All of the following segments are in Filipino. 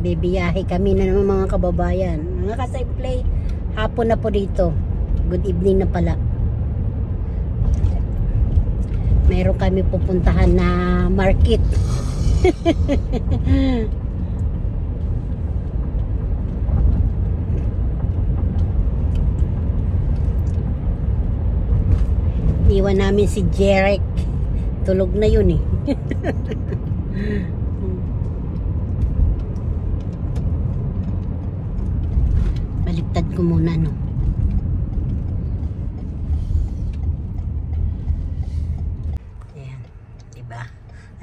Bibiyahe kami na naman mga kababayan. Mga ka-simple, hapon na po dito. Good evening na pala. Meron kami pupuntahan na market. Iwan namin si Jeric. Tulog na yun eh. Baliktad ko muna no. Ayan, diba?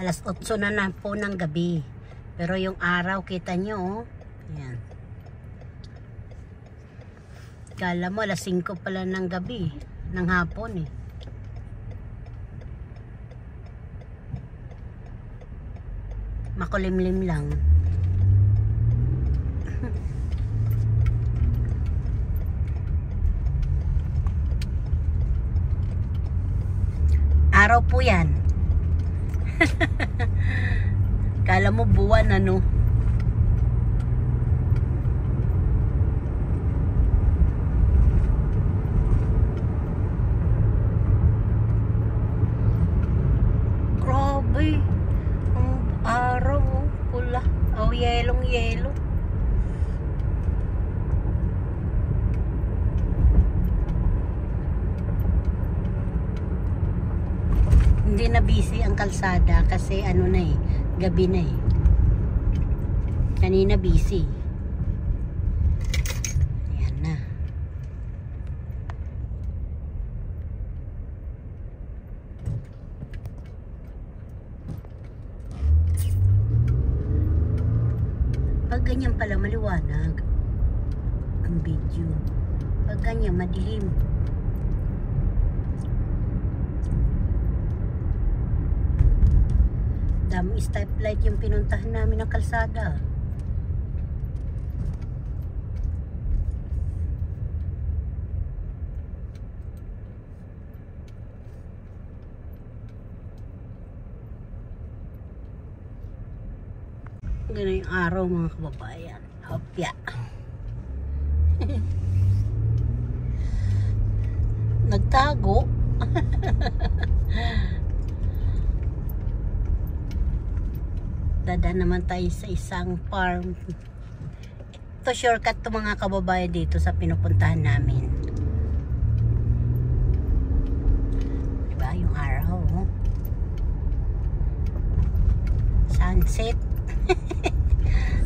Alas 8 na po ng gabi. Pero yung araw kita nyo oh. Ayan. Kala mo alas 5 pala ng gabi, ng hapon eh. Makulimlim lang. Araw po yan. Kala mo buwan ano. Grabe. Araw pula. Oh, yelong yelo. Hindi na busy ang kalsada kasi ano na eh, gabi na eh. Kanina busy. Ayan na. Pag ganyan pala maliwanag ang video. Pag ganyan madilim. Daming stoplight yung pinuntahan namin ng kalsada. Ganun yung araw mga kababayan. Hopya. Nagtago. Dada naman tayo sa isang farm. Ito shortcut to mga kababayan dito sa pinupuntahan namin. Diba yung araw oh? Sunset.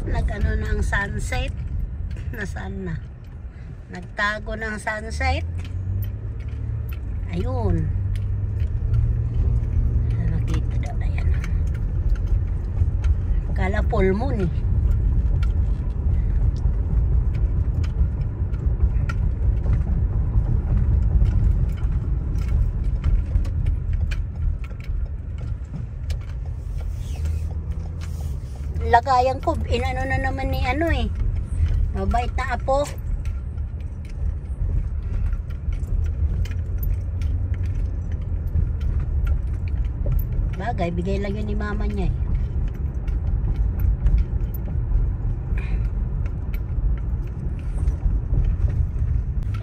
Nag-ano na ang sunset. Nasaan na? Nagtago ng sunset. Ayun. Nakita daw na yan. Kala full moon eh. Lagayan ko, inano na naman ni ano eh. Mabait na apo. Bagay, bigay lang yun ni mama niya eh.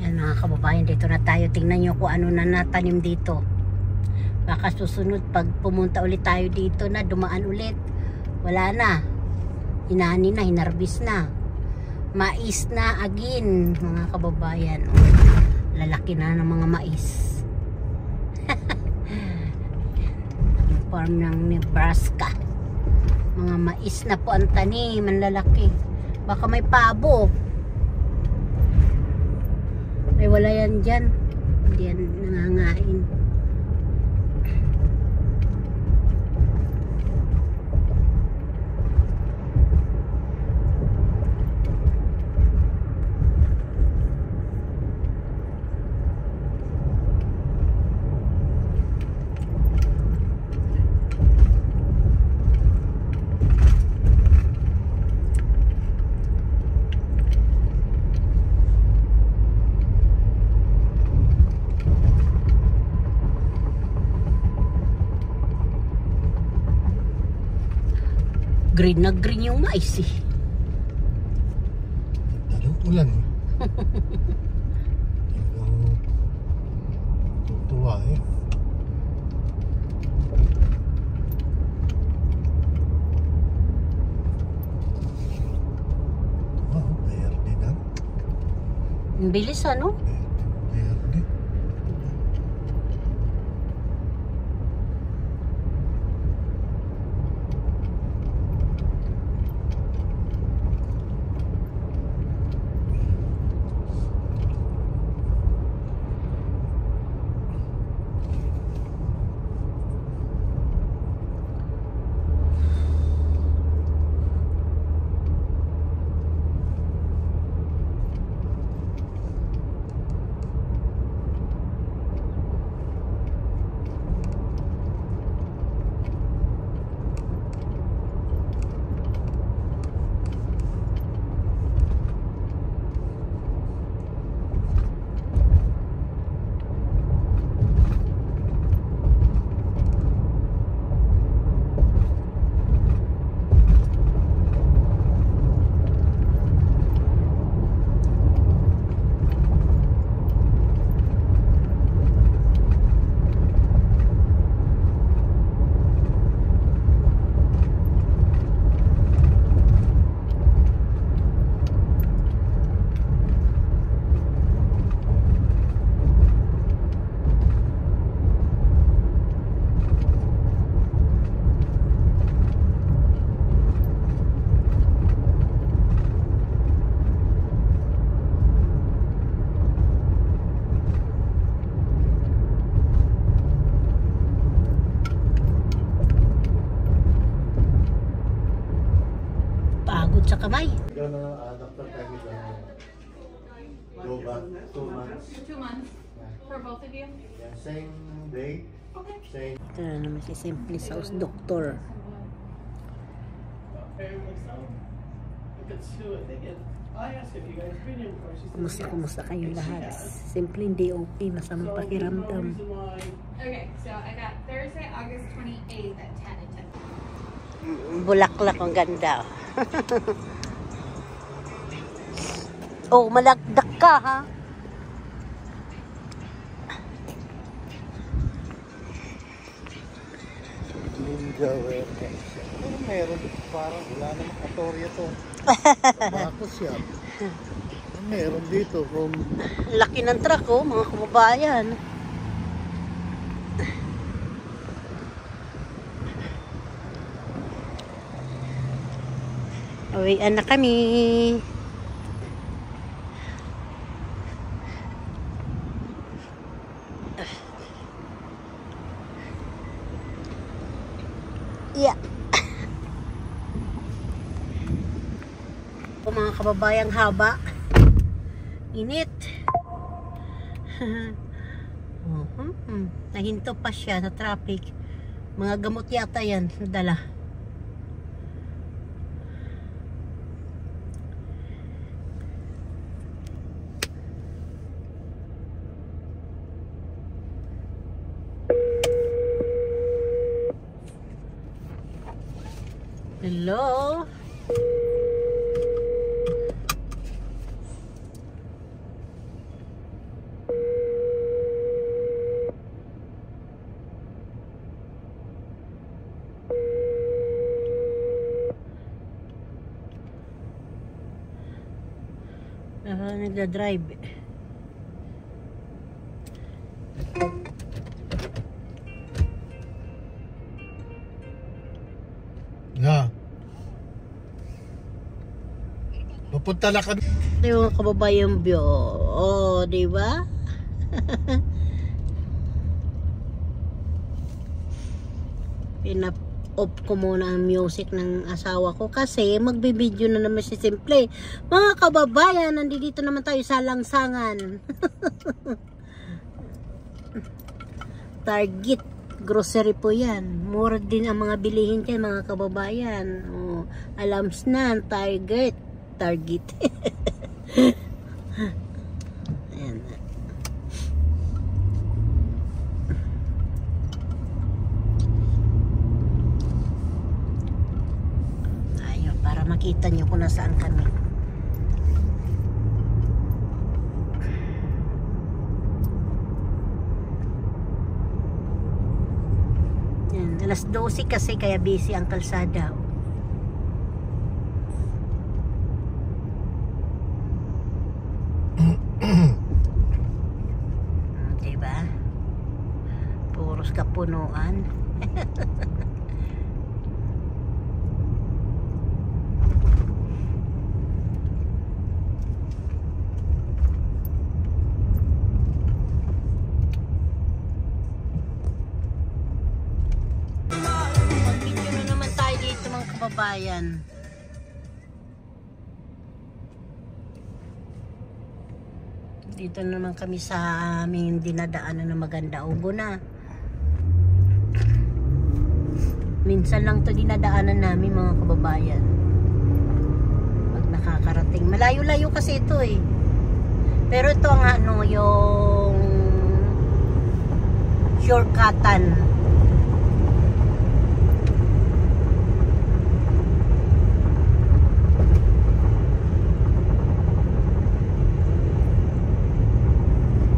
Ayan mga kababayan, dito na tayo. Tingnan nyo kung ano na natanim dito. Baka susunod pag pumunta ulit tayo dito na dumaan ulit. Wala na. Hinani na, hinarbis na. Mais na again, mga kababayan. Oh, lalaki na ng mga mais. Farm ng Nebraska. Mga mais na po ang tanim, ang lalaki. Baka may pabo. Ay wala yan dyan. Hindi yan nangangain. Green na green yung mais eh. Ulan eh. Talagang tutuwa eh. Wow, verde na. Ang bilis ano? Verde. Pagod sa kamay. Gonna Dr. Peggy gonna go back 2 months. 2 months for both of you? Yeah, same day. Okay. Same. Ito na naman si Simply Sauce Doctor. Kumusta kayong lahat? Simple hindi okay, masamang pakiramdam. Okay, so I got Thursday, August 28th at 10 and 10. Bulaklak ang ganda. Oh, malagdak ka ha. Ninja warehouse. Meron parang wala namang katorya to. Bakos yan. Meron dito kung Laki ng truck oh, mga kababayan. Uwian na kami. Yeah. O mga kababayang haba. Init. Nahinto pa siya sa traffic. Mga gamot yata yan nadala. Hello? Nagda-drive. na. Pupunta na kami. Yung kababayang view. Oh, di ba? Pinap-off ko muna ang music ng asawa ko kasi magbibideo na naman si Simple. Mga kababayan, nandito naman tayo sa Langsangan. Target grocery po yan. Mura din ang mga bilihin dyan, mga kababayan. Oh, alams na, Target. Ayan na. Ayun, para makita nyo kung nasaan kami. Alas 12 kasi kaya busy ang kalsada. Diba? Puros kapunuan. Mag-video na naman tayo dito mga kababayan. Dito naman kami sa aming dinadaanan na maganda. Ubo na. Minsan lang to dinadaanan namin mga kababayan. Pag nakakarating. Malayo-layo kasi ito eh. Pero ito ang ano, yung shortcutan.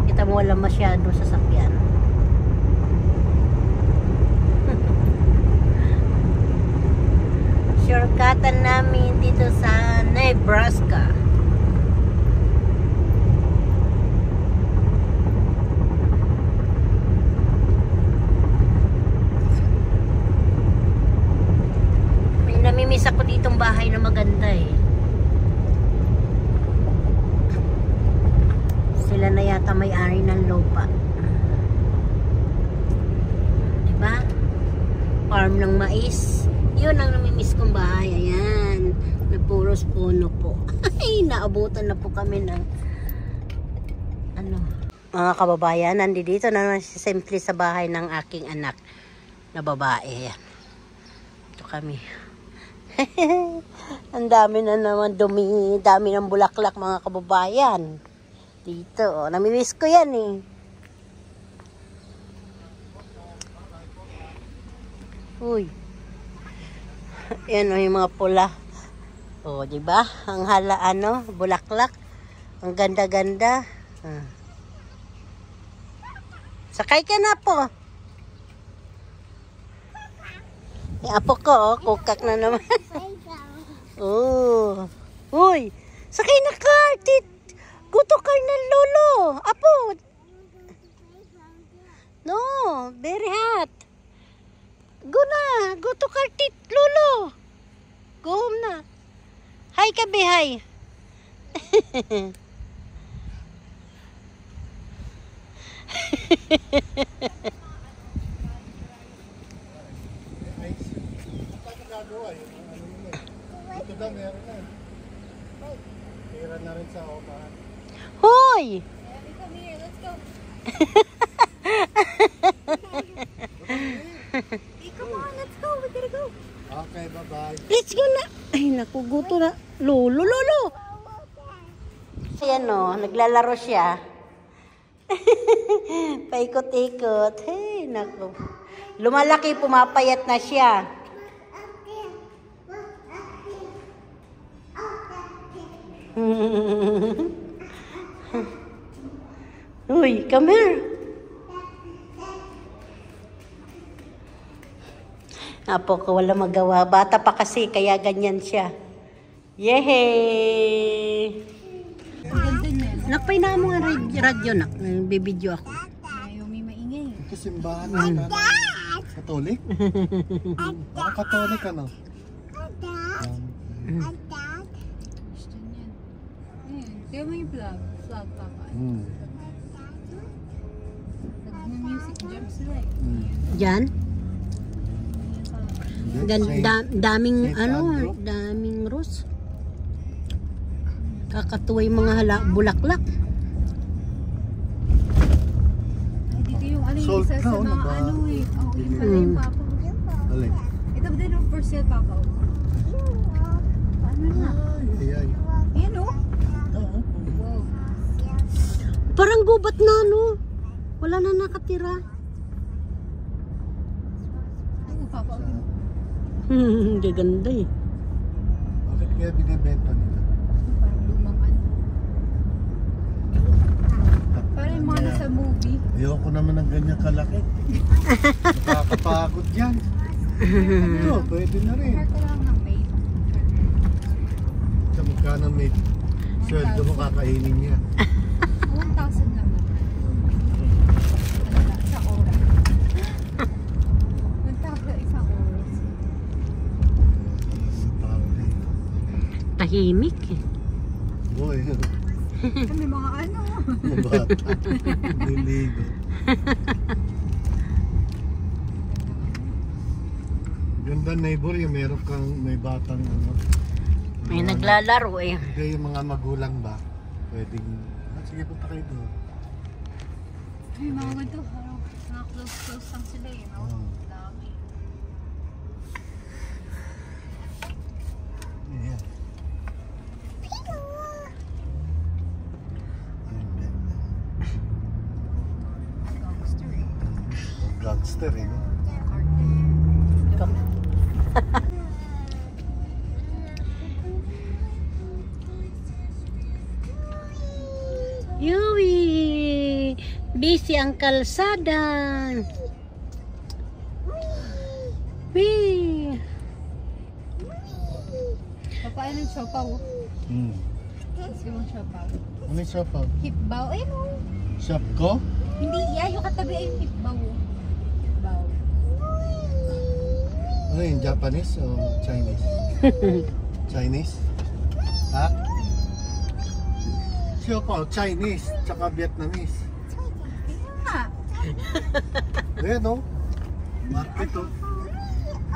Kita mo wala masyado sasakyan. Shortcutan namin dito sa Nebraska. May namimiss ako ditong bahay na maganda eh. Sila na yata may-ari ng lupa. Diba? Farm ng mais. Yun ang namimiss kong bahay. Ayan. Na puros puno po. Ay, naabutan na po kami ng ano. Mga kababayan, nandito na naman simple sa bahay ng aking anak na babae. Ayan. Ito kami. Ang dami na naman dumi. Dami ng bulaklak mga kababayan. Dito. Oh, namimiss ko yan eh. Uy. Yan o yung mga pula. O, di ba? Ang hala ano, bulaklak. Ang ganda-ganda. Sakay ka na po. Yung apo ko, oh, kukak na naman. Oh. Uy, sakay na ka. Guto ka na lolo. Apo. No, very hot. Go na. Go to Kartit, Lolo. Go home na. Hi ka, be, hi. Ito daw meron na. Tira na rin sa opa. Hoy! Come here, let's go. Come on, let's go. We gotta go. Okay, bye-bye. Let's go na. Ay, naku, guto na. Lolo, lolo. Ayan o, naglalaro siya. Paikot-ikot. Hey, naku. Lumalaki, pumapayat na siya. Uy, come here. Apo ko wala magawa. Bata pa kasi, kaya ganyan siya. Yehey! Nakpay na mo nga radyo na. Bibidyo ako. Ayaw may maingay. Ito simbahan na Katolik? Baka Katolik ano? Christian yan. Ayan. Tignan mo yung vlog. Vlog, papa. Nag-music jam sila eh. Diyan? Daming Saint ano, Andrew. daming rose. Kakatuwa yung mga bulaklak. Ay, dito yung ano yung Sold isa na, sa mga ba? ano eh. Oh, yung pala yung papa. Alin? Ito ba din yung for sale, papa? Ano na? Ay, ay. Ayan oh. Oo. Wow. Parang gubat na no. Wala na nakatira. Ay, papa. Gaganda eh. Bakit kaya binibenta nila? Parang lumang ano. Parang yung mga nasa movie. Ayoko naman ng ganyan kalaki. Nakakapagod yan. Ito, pwede na rin. Hire ko lang ng maid. Sa magkano may sweldo mo kakainin niya. 1,000 lang naman. Ano lang, isang oras. 1,000 isang oras. Tahimik eh. Boy, May mga ano. bata. Liligo. Ganda neighbor yung meron kang may batang ano. May naglalaro eh. Hindi yung mga magulang ba? Pwedeng, sige punta kayo doon. Ay, mga ganito. Mga close lang sila eh, no? Oo. Dami. Yeah. Gangster eh. Gangster eh, no? Yui! Busy ang kalsada. Wee! Papaano yung siopaw? Gusto mong siopaw? Ano yung shop out? Hipbaw? Ayun o. Shop ko? Hindi, yung katabi ay yung hipbaw. Hipbaw. Ano yung Japanese o Chinese? Chinese? Ha? Shop out, Chinese, tsaka Vietnamese. Ha? Ayan no? Market oh.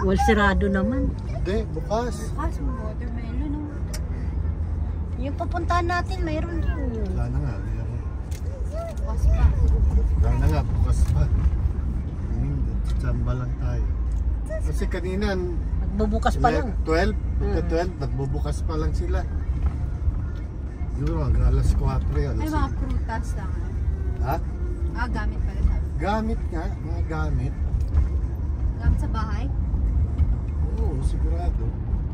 Wal sirado naman. Hindi, bukas. Bukas mo watermelon o. Yung pupuntahan natin, mayroon din. Wala na nga. Meron. Bukas pa. Wala na nga, bukas pa. Tsamba lang tayo. Kasi kanina, Magbubukas pa lang. 12, pagka 12, nagbubukas pa lang sila. Siguro hanggang alas 4 yun. Ay, mga prutas lang. Ha? Gamit pala sabi. Gamit nga, mga gamit. Gamit sa bahay? Oo, sigurado.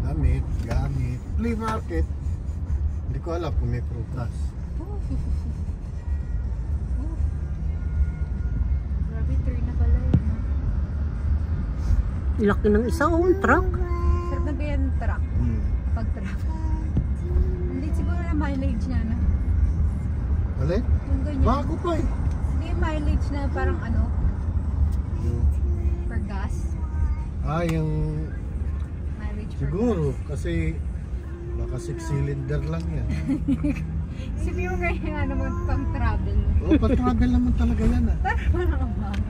Gamit. Flea market. Hindi ko alam kung may prutas. Oh. Grabe, 3 na pala yun. Laki ng isa truck. Sarap na ganyan truck. Pag truck. Hindi siguro na mileage na na. Alin? Yung ganyan. Bago pa eh. Hindi yung mileage na parang ano, Yung- per gas. yung Mileage per siguro gas. kasi baka 6-cylinder lang yan. Sabi mo ganyan ano mo pang travel. Oo, pa-travel naman talaga yan ah. Parang ang mahal.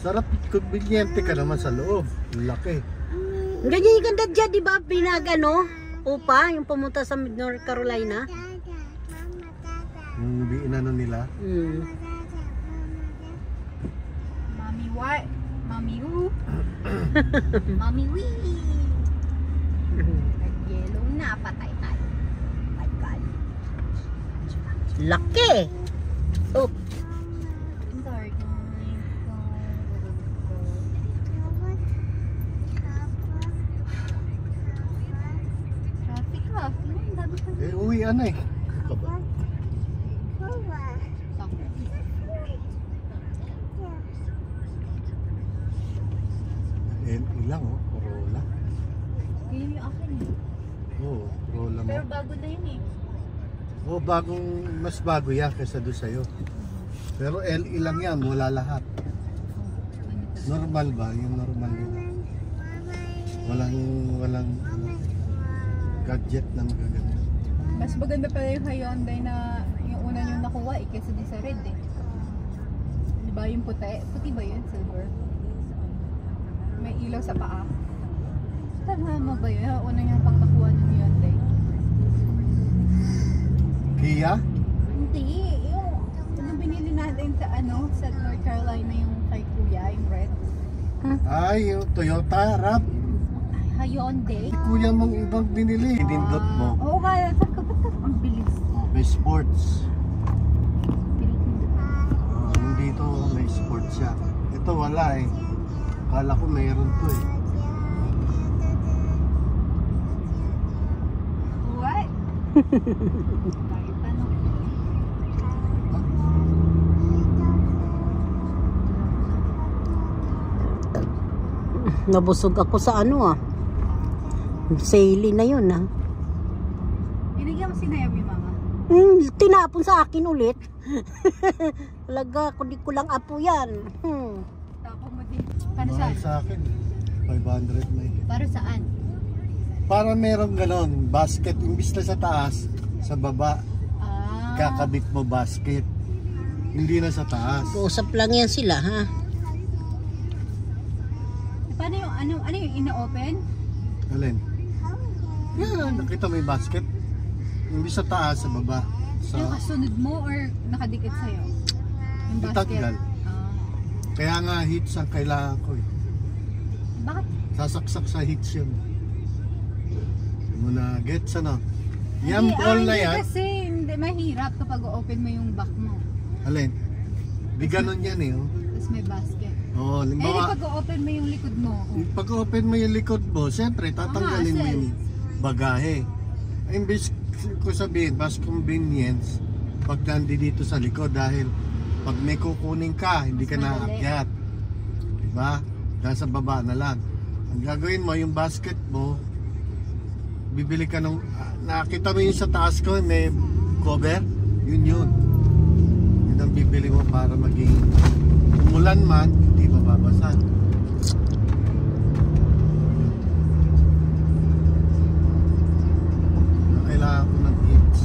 Sarap, conveniente ka naman sa loob. Laki. Ganyan yung ganda dyan, di ba? Pinagano, upa, yung pumunta sa North Carolina. Yung inano nila. Mommy what? Mommy who? Mommy wee! Nag-yellow na, patay tayo. My God. Laki! Oh, Sorry guys. Traffic ka. Ang dami ka. Eh, uwi ano eh. Ito ba? Ilang oh, Corolla. Yun yung akin eh. Oo, Corolla mo. Pero bago na yun eh. Oo, mas bago yan kaysa doon sa'yo. Pero LE lang yan, wala lahat. Normal ba? Yung normal yun. Walang ano, gadget na magaganda. Mas maganda pala yung Hyundai na yung una nyo nakuha eh, kaysa di sa red eh. Diba yung puti? Puti ba yun? Silver? May ilaw sa paa. Tama ba yun? Yung una nyo pang nakuha ng Hyundai. Kia? Hindi. Yung binili natin sa ano, sa North Carolina yung kay Kuya, yung red. Ay, yung Toyota RAV. Hyundai. Kuya mong ibang binili. Pinindot mo. Oo nga, sabi ko, ba't ang bilis? May sports. Pinipindot. Yung dito may sports siya. Ito wala eh. Kala ko mayroon to eh. What? Bakit pa no? Nabusog ako sa ano Saili na yun Binigyan mo si Naomi, mama. Tinapon sa akin ulit. Talaga, kundi ko lang apo yan. Tapos mo din. Para Mahal saan? sa akin. 500 may. Para saan? Para meron ganon, basket, imbis na sa taas, sa baba, kakabit mo basket. Hindi na sa taas. Usap lang yan sila, ha? Paano yung, ano yung ina-open? Alin? Yan, nakita mo yung basket? Imbis sa taas, sa baba. Yung kasunod mo or nakadikit sa'yo? Yung basket? Itaggal. Kaya nga hits ang kailangan ko eh. Bakit? Sasaksak sa hits yun. Muna gets ano? Yan ball na yan. Kasi hindi mahirap kapag open mo yung back mo. Alin? Di ganon yan eh. Oh. Tapos may basket. Oo, limbawa. Pag open mo yung likod mo. Pag open mo yung likod mo, siyempre tatanggalin mo yung bagahe. Imbis ko sabihin, mas convenience pag nandito sa likod dahil pag may kukunin ka, hindi ka naakyat. Diba? Nasa baba na lang. Ang gagawin mo, yung basket mo, bibili ka nung, nakita mo yung sa taas ko, may cover, yun. Yun ang bibili mo para maging umulan man, hindi mababasa. Kailangan ko ng hits.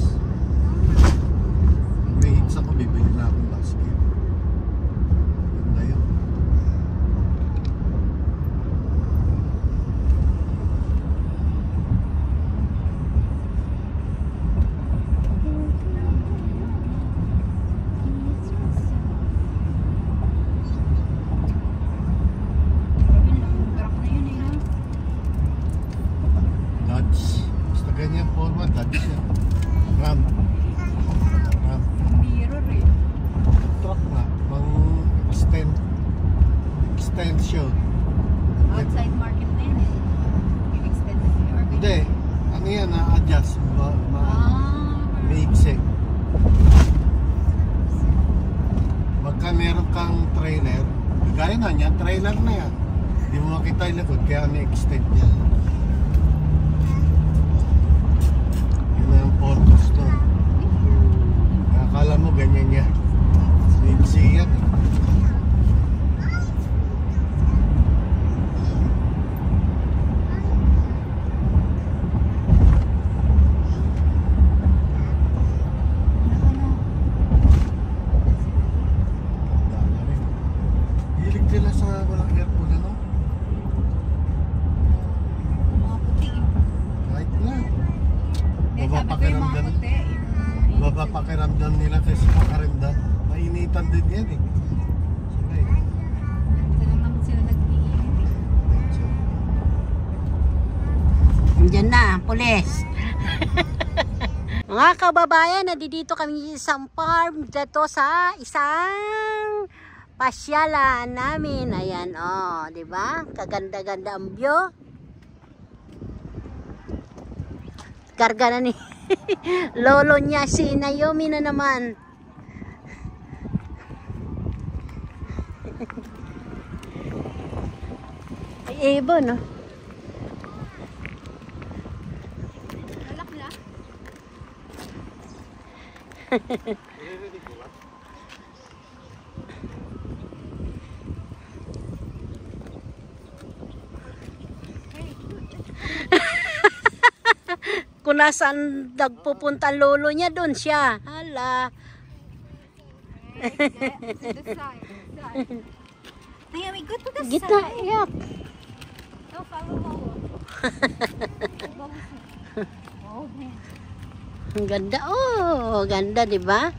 May hits ako, bibili na akong basket. Yun na yun. Dodge. Basta ganyan forma, Dodge yan. Ram. Mirror eh. Truck na. Pang extension. Outside market na yun eh. Yung extended or Hindi. Ano yan, adjust. May ikse. Pagka meron kang trailer, gaya na yan, trailer na yan. Hindi mo makita yung likod, kaya na-extend yan. Yun na yung purpose to. Akala mo ganyan yan. May ikse yan eh. Hilig nila sa walang aircon, ano? mga puti. Kahit na. Sabi ko yung mga Mapapakiramdam. puti. Mapapakiramdam nila kasi makaramdam. Mainitan din yan eh. Sabay. Ito lang naman sila nag-iinit eh. Diyan na, pulis. Mga kababayan, nandito kami sa isang farm dito sa isang pasyalan namin. Ayan, di ba? Kaganda-ganda ang view. Karga na ni lolo niya si Naomi na naman. Ay, ibon, no? Lalak na. Kung nasaan nagpupunta ang lolo niya, doon siya. Hala. To the side. Naomi, go to the Gita, side. yak. Oh, follow mo. Oh, man. Ang ganda, ganda, di ba?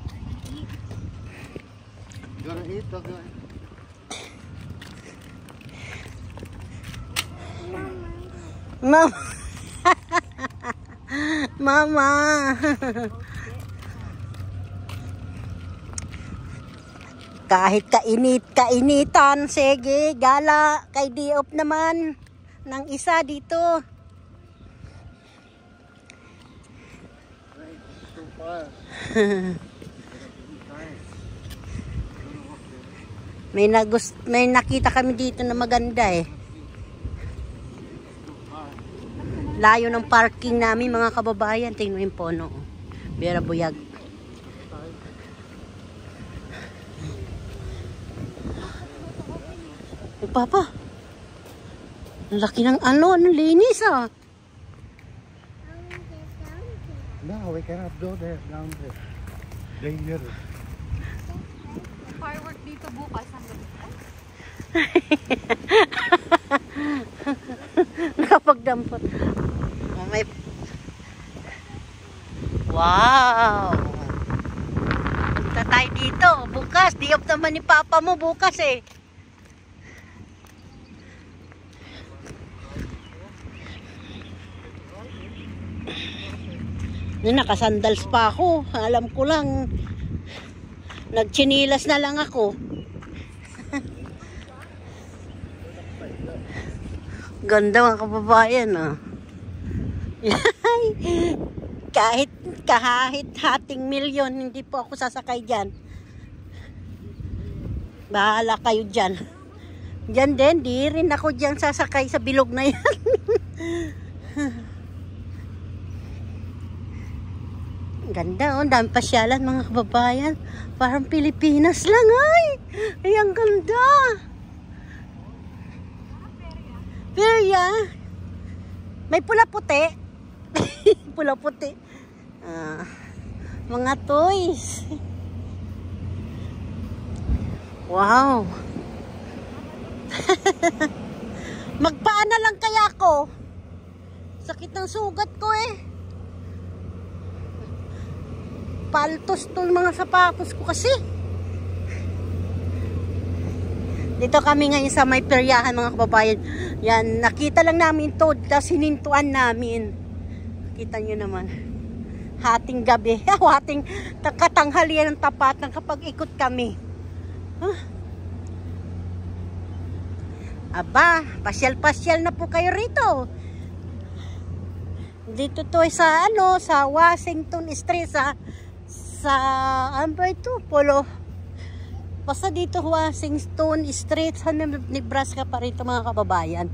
Gonna eat, gonna eat. Mama. Mama. Kahit kainitan, sige, gala, kay Diop naman ng isa dito. may nakita kami dito na maganda eh. Layo ng parking namin mga kababayan. Tingnan mo yung puno. Bira buyag. Papa, ang laki ng ano, linis ah. No, we cannot go there, down there. Dangerous. Firework dito bukas ang gabi. Nakapagdampot. Oh, may... Wow! Punta tayo dito. Bukas. Di off naman ni Papa mo bukas eh. Nakasandals pa ako. Alam ko lang. Nagchinilas na lang ako. Ganda mga kababayan ah. kahit hating milyon, hindi po ako sasakay dyan. Bahala kayo dyan. Dyan din, di rin ako dyan sasakay sa bilog na yan. Ganda oh, dami pasyalan mga kababayan. Parang Pilipinas lang ay. Ay, ang ganda. Perya. May pula-puti. Pula-puti. Mga toys. Wow. Magpaana lang kaya ako. Sakit ng sugat ko eh. Paltos tong mga sapatos ko kasi. Dito kami ngayon sa may peryahan mga kababayan. Yan, nakita lang namin to, tapos hinintuan namin. Kita nyo naman. Hating gabi. Hating katanghalian ng tapatan kapag ikot kami. Huh? Aba, pasyal-pasyal na po kayo rito. Dito to sa ano, sa Washington Street, sa ano ba ito? Polo. Basta dito Washington Street sa Nebraska pa rito mga kababayan.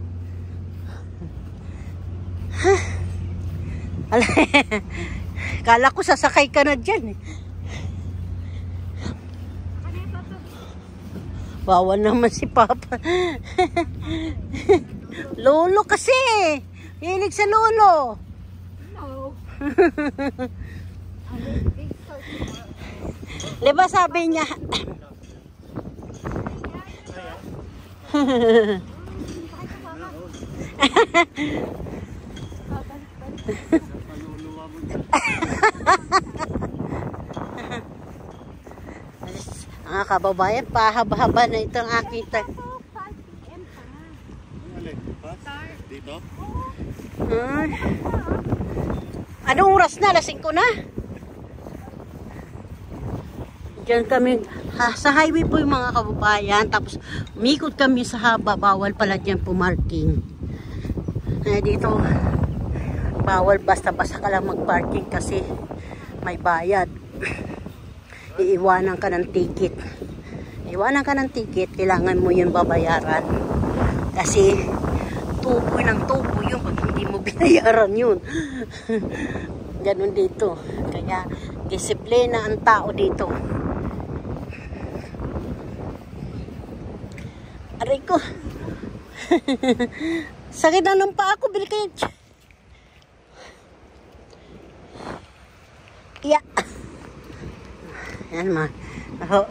Kala ko sasakay ka na dyan eh. Bawal naman si Papa. Lolo kasi. Hilig sa lolo. No. Diba sabi niya? Mga kababayan, pahaba-haba na itong aking Dito? Anong oras na? Lasing ko na. Diyan kami, sa highway po yung mga kababayan. Tapos, umikot kami sa haba. Bawal pala dyan pumarking. Dito, bawal basta-basta ka lang magparking kasi may bayad. Iiwanan ka ng ticket. Iiwanan ka ng ticket, kailangan mo yun babayaran. Kasi, tubo ng tubo yun pag hindi mo binayaran yun. Ganun dito. Kaya, disiplina ang tao dito. Aray ko. Sakit na ng paa ko. Bili kayo. Yeah. Yan ma.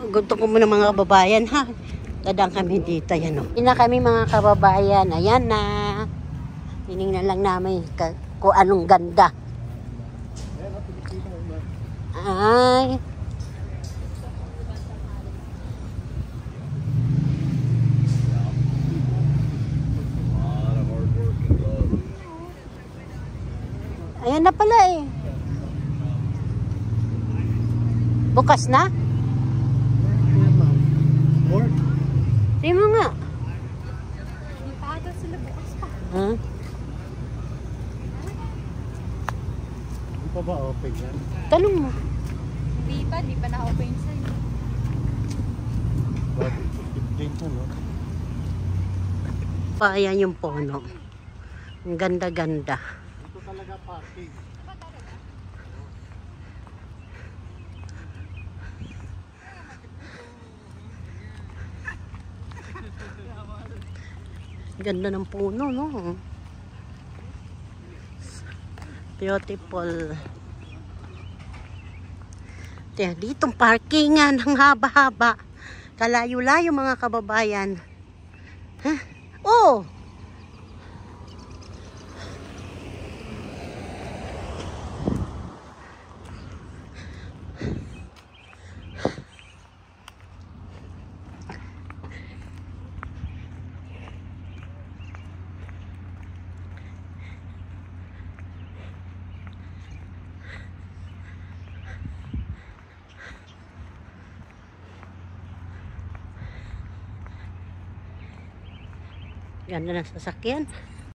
Gusto ko muna mga kababayan ha. Dadang kami dito. Yan o. Hindi na kami mga kababayan. Ayan na. Tinignan lang namin kung anong ganda. Ay. Ayan na pala eh. Bukas na? Di mo nga. Hindi pa ata sila bukas pa. Huh? Hindi pa ba open yan? Tanong mo. Hindi pa na-open sa'yo. Bakit? 15 no? Ayan yung puno. Ang ganda-ganda. talaga parking. Ba talaga? Ganda ng puno, no? Beautiful. Tiyan, ditong parkingan ang haba-haba. Kalayo-layo mga kababayan. Huh? Oh! Ganda ng sasakyan.